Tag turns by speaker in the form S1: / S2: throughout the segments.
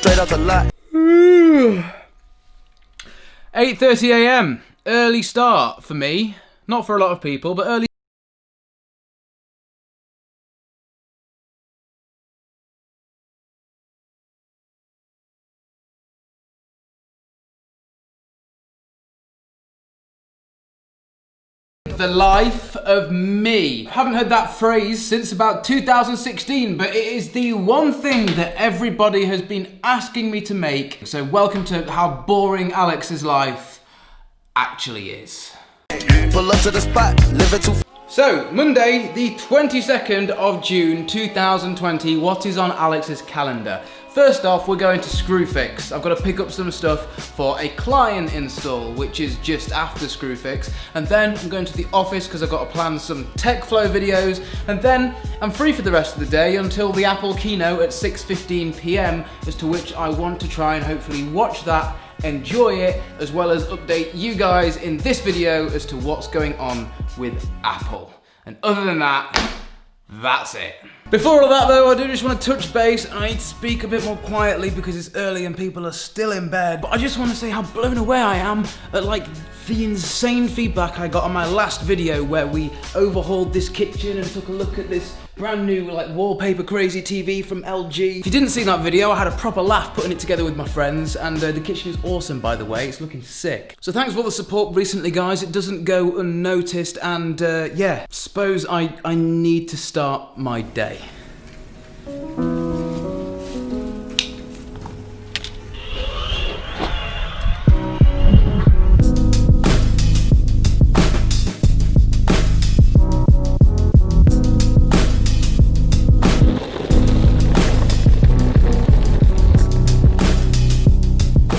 S1: straight out the lot.
S2: 8:30 AM, early start for me. Not for a lot of people, but early. The life of me. I haven't heard that phrase since about 2016, but it is the one thing that everybody has been asking me to make. So welcome to how boring Alex's life actually is.
S1: Pull up to the spot, living too.
S2: So, Monday, the 22nd of June 2020, what is on Alex's calendar? First off, we're going to Screwfix. I've got to pick up some stuff for a client install, which is just after Screwfix. And then I'm going to the office because I've got to plan some TechFlow videos. And then I'm free for the rest of the day until the Apple keynote at 6:15 PM, as to which I want to try and hopefully watch that, enjoy it, as well as update you guys in this video as to what's going on with Apple. And other than that, that's it. Before all that though, I do just want to touch base, and I need to speak a bit more quietly because it's early and people are still in bed. But I just want to say how blown away I am at like the insane feedback I got on my last video where we overhauled this kitchen and took a look at this brand new like wallpaper crazy TV from LG. If you didn't see that video, I had a proper laugh putting it together with my friends, and the kitchen is awesome, by the way. It's looking sick. So thanks for all the support recently, guys. It doesn't go unnoticed, and yeah, suppose I need to start my day.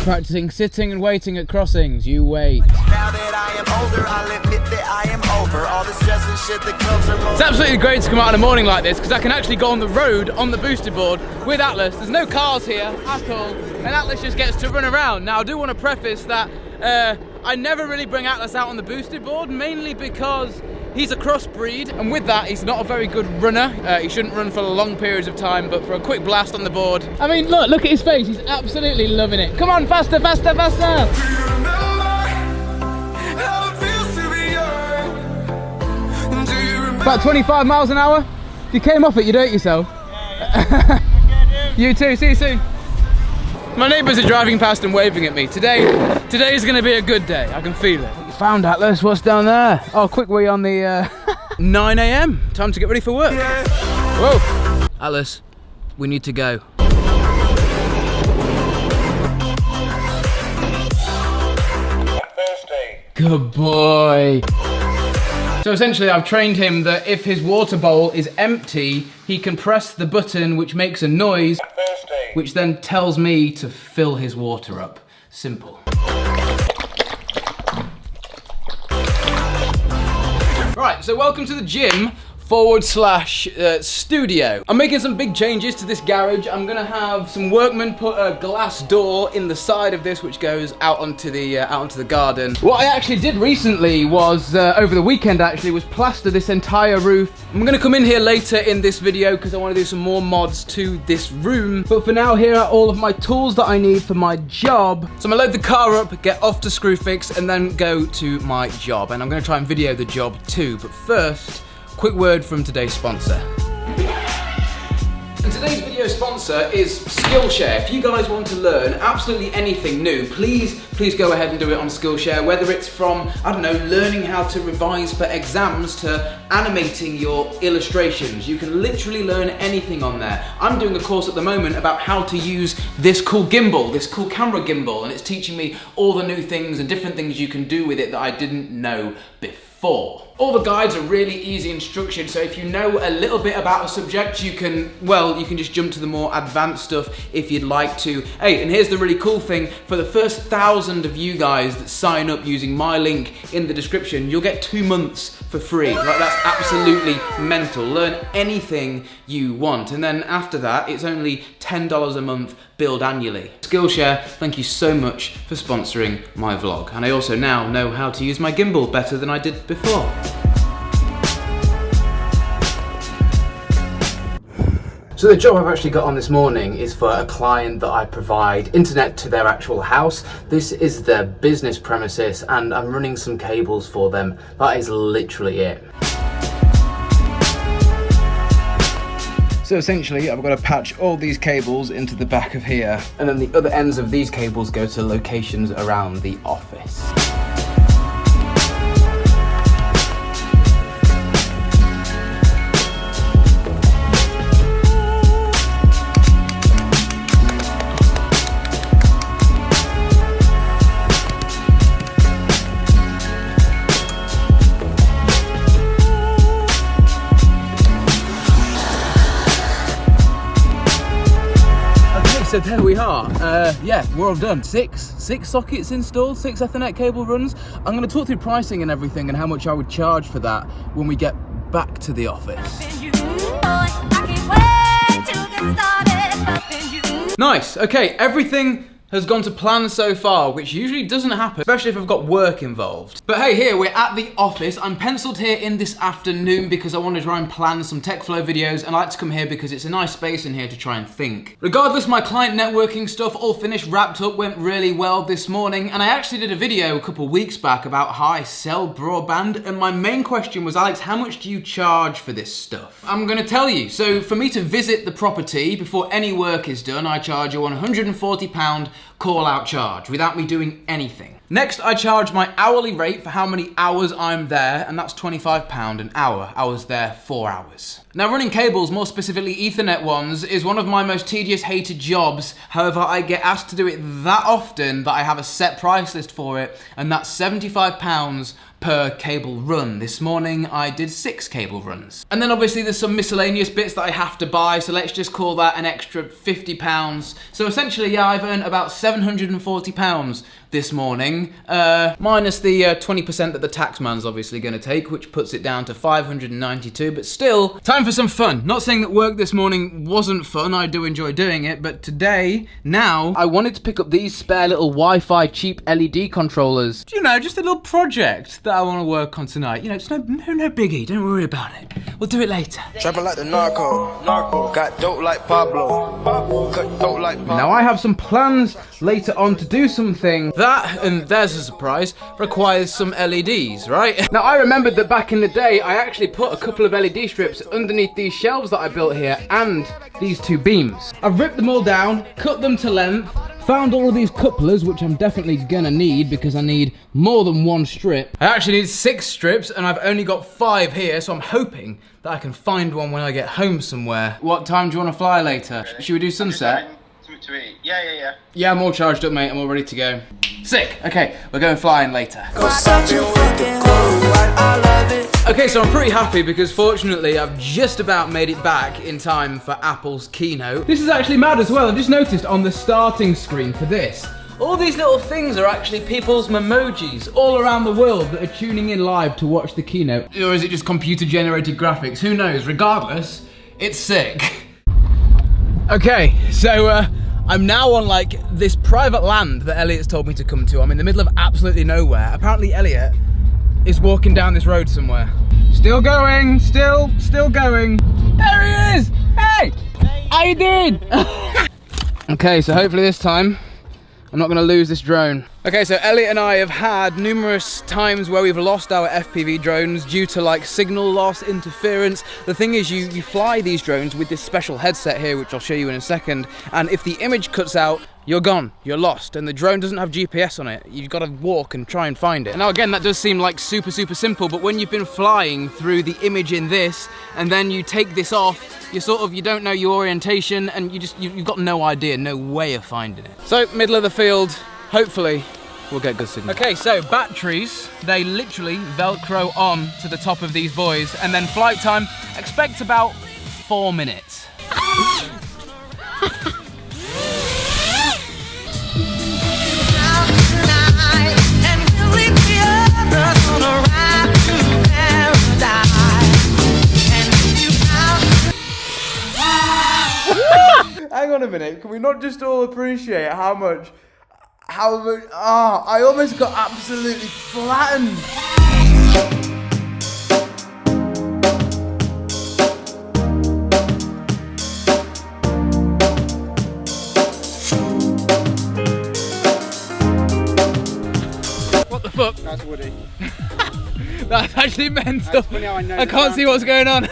S2: Practicing sitting and waiting at crossings. You wait.
S1: Now that I am older, I'll admit that I am over all the stress and shit that comes from.
S2: It's absolutely great to come out in a morning like this because I can actually go on the road on the boosted board with Atlas. There's no cars here at all, and Atlas just gets to run around. Now I do want to preface that I never really bring Atlas out on the boosted board, mainly because he's a crossbreed, and with that, he's not a very good runner. He shouldn't run for long periods of time, but for a quick blast on the board. I mean, look at his face. He's absolutely loving it. Come on, faster, faster, faster. About 25 miles an hour. If you came off it, you'd hurt yourself. Yeah. You too, see you soon. My neighbours are driving past and waving at me. Today is going to be a good day. I can feel it. You found Atlas. What's down there? Oh, quick wee on the 9 AM. Time to get ready for work. Whoa. Atlas, we need to go. Good boy. So essentially I've trained him that if his water bowl is empty, he can press the button which makes a noise, which then tells me to fill his water up. Simple. Right, so welcome to the gym / studio. I'm making some big changes to this garage. I'm gonna have some workmen put a glass door in the side of this, which goes out onto the garden. What I actually did recently was, over the weekend actually, was plaster this entire roof. I'm gonna come in here later in this video because I want to do some more mods to this room. But for now, here are all of my tools that I need for my job. So I'm gonna load the car up, get off to Screwfix, and then go to my job. And I'm gonna try and video the job too. But first, quick word from today's sponsor. And today's video sponsor is Skillshare. If you guys want to learn absolutely anything new, please go ahead and do it on Skillshare. Whether it's from, I don't know, learning how to revise for exams to animating your illustrations. You can literally learn anything on there. I'm doing a course at the moment about how to use this cool gimbal, this cool camera gimbal, and it's teaching me all the new things and different things you can do with it that I didn't know before. All the guides are really easy and structured, so if you know a little bit about a subject, you can just jump to the more advanced stuff if you'd like to. Hey, and here's the really cool thing. For the first 1,000 of you guys that sign up using my link in the description, you'll get 2 months for free. Like, that's absolutely mental. Learn anything you want. And then after that, it's only $10 a month billed annually. Skillshare, thank you so much for sponsoring my vlog. And I also now know how to use my gimbal better than I did before. So the job I've actually got on this morning is for a client that I provide internet to their actual house. This is their business premises and I'm running some cables for them. That is literally it. So essentially, I've got to patch all these cables into the back of here, and then the other ends of these cables go to locations around the office. So there we are. Yeah, we're all done. Six sockets installed, 6 Ethernet cable runs. I'm going to talk through pricing and everything and how much I would charge for that when we get back to the office. Nice. Okay, everything has gone to plan so far, which usually doesn't happen, especially if I've got work involved. But hey, here, we're at the office. I'm penciled here in this afternoon because I want to try and plan some TechFlow videos, and I like to come here because it's a nice space in here to try and think. Regardless, my client networking stuff all finished, wrapped up, went really well this morning, and I actually did a video a couple weeks back about how I sell broadband, and my main question was, Alex, how much do you charge for this stuff? I'm gonna tell you. So for me to visit the property before any work is done, I charge a £140 call out charge without me doing anything. Next, I charge my hourly rate for how many hours I'm there, and that's £25 an hour. I was there 4 hours. Now, running cables, more specifically Ethernet ones, is one of my most tedious, hated jobs. However, I get asked to do it that often that I have a set price list for it, and that's £75 per cable run. This morning I did 6 cable runs. And then obviously there's some miscellaneous bits that I have to buy, so let's just call that an extra £50. So essentially, yeah, I've earned about £740 this morning, minus the 20% that the taxman's obviously going to take, which puts it down to 592, but still, time for some fun. Not saying that work this morning wasn't fun, I do enjoy doing it, but today, now, I wanted to pick up these spare little Wi-Fi cheap LED controllers. You know, just a little project that I want to work on tonight. You know, it's no biggie, don't worry about it. We'll do it later.
S3: Trapping like the narco, got dope like Pablo, cut dope like Pablo.
S2: Now I have some plans later on to do something that, and there's a surprise, requires some LEDs, right? Now I remembered that back in the day I actually put a couple of LED strips underneath these shelves that I built here and these 2 beams. I've ripped them all down, cut them to length, found all of these couplers, which I'm definitely gonna need because I need more than 1 strip. I actually need 6 strips and I've only got 5 here, so I'm hoping that I can find one when I get home somewhere. What time do you want to fly later? Should we do sunset?
S3: To eat. Yeah.
S2: Yeah, I'm all charged up, mate. I'm all ready to go. Sick. Okay, we're going flying later. Okay, so I'm pretty happy because fortunately I've just about made it back in time for Apple's keynote. This is actually mad as well. I've just noticed on the starting screen for this, all these little things are actually people's memojis all around the world that are tuning in live to watch the keynote. Or is it just computer-generated graphics? Who knows? Regardless, it's sick. Okay, so I'm now on like this private land that Elliot's told me to come to. I'm in the middle of absolutely nowhere. Apparently Elliot is walking down this road somewhere. Still going, still going. There he is! Hey! How you doing? Okay, so hopefully this time I'm not gonna lose this drone. Okay, so Elliot and I have had numerous times where we've lost our FPV drones due to like signal loss, interference. The thing is, you fly these drones with this special headset here, which I'll show you in a second, and if the image cuts out, you're gone, you're lost, and the drone doesn't have GPS on it. You've got to walk and try and find it. Now again, that does seem like super simple, but when you've been flying through the image in this, and then you take this off, you don't know your orientation, and you've got no idea, no way of finding it. So, middle of the field, hopefully we'll get good signal. Okay, so batteries, they literally Velcro on to the top of these boys, and then flight time, expect about 4 minutes. Hang on a minute, can we not just all appreciate how much, I almost got absolutely flattened.
S4: Woody.
S2: That's actually mental.
S4: That's funny how I know
S2: I
S4: the
S2: can't see what's going on.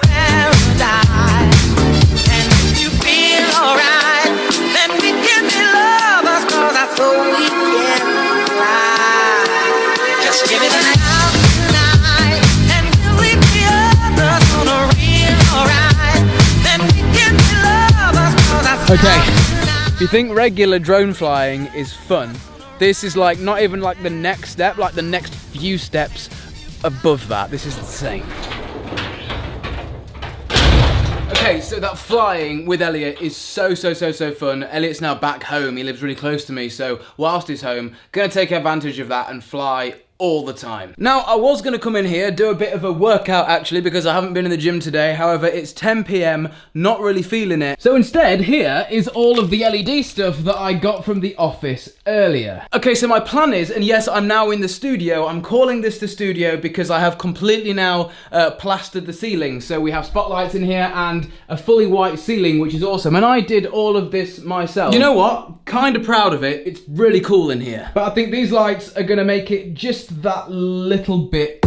S2: Okay, if you think regular drone flying is fun, this is like not even like the next step, like the next few steps above that. This is insane. Okay, so that flying with Elliot is so fun. Elliot's now back home. He lives really close to me, so whilst he's home, gonna take advantage of that and fly all the time. Now, I was going to come in here, do a bit of a workout actually, because I haven't been in the gym today. However, it's 10 PM, not really feeling it. So instead, here is all of the LED stuff that I got from the office earlier. Okay, so my plan is, and yes, I'm now in the studio. I'm calling this the studio because I have completely now plastered the ceiling. So we have spotlights in here and a fully white ceiling, which is awesome. And I did all of this myself. You know what? Kind of proud of it. It's really cool in here. But I think these lights are going to make it just that little bit.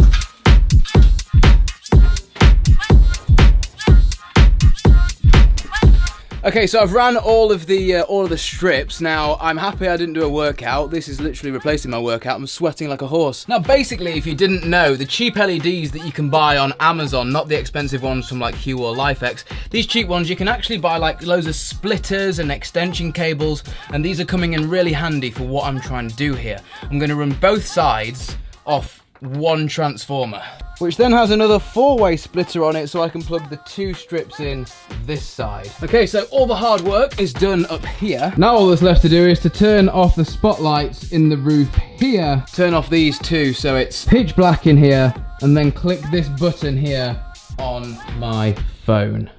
S2: Okay, so I've ran all of the strips. Now, I'm happy I didn't do a workout. This is literally replacing my workout. I'm sweating like a horse. Now, basically, if you didn't know, the cheap LEDs that you can buy on Amazon, not the expensive ones from like Hue or LifeX, these cheap ones, you can actually buy like loads of splitters and extension cables, and these are coming in really handy for what I'm trying to do here. I'm gonna run both sides off one transformer, which then has another 4-way splitter on it, so I can plug the 2 strips in this side. Okay, so all the hard work is done up here. Now all that's left to do is to turn off the spotlights in the roof here. Turn off these 2 so it's pitch black in here, and then click this button here on my phone.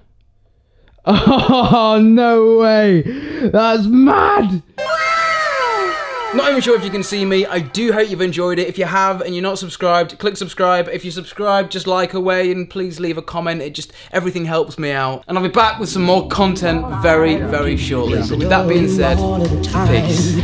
S2: Oh, no way! That's mad! Not even sure if you can see me. I do hope you've enjoyed it. If you have and you're not subscribed, click subscribe. If you're subscribed, just like away and please leave a comment. Everything helps me out. And I'll be back with some more content very shortly. So with that being said, peace.